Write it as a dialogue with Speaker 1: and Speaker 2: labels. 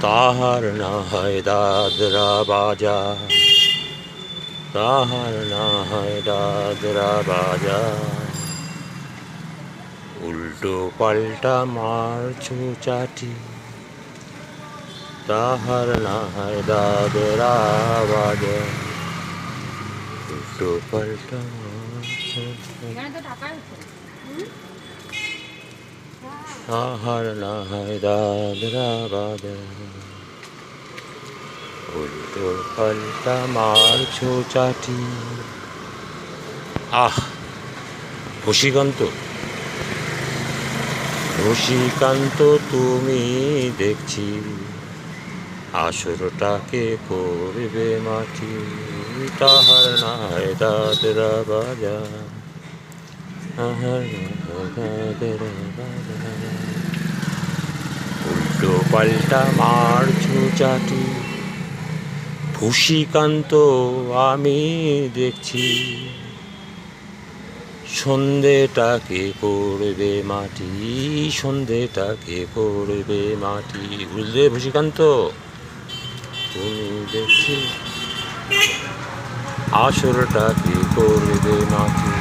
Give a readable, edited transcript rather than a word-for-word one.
Speaker 1: তাহার না হয় দাদরা বাজা, তাহার না হয় দাদরা বাজা, উল্টো পাল্টা মারছো চাটি, তাহার না হয় দাদরা বাজা, উল্টো পাল্টা মারছো তাহার না হয় দাদরা বাজা, উল্টো পাল্টা মারছো চাটি। আহ, ভূষিকান্ত, ভূষিকান্ত তুমি দেখছি আসরটাকে করবে মাটি, তাহার না হয় দাদরা বাজা, তাহার না হয় দাদরা বাজা, উল্টো পাল্টা মারছো চাটি। ভূষিকান্ত আমি দেখছি সন্ধেটাকে পড়বে মাটি, সন্ধেটাকে পড়বে মাটি। বুঝলে ভূষিকান্ত, তুমি দেখছি আসরটাকে করবে মাটি।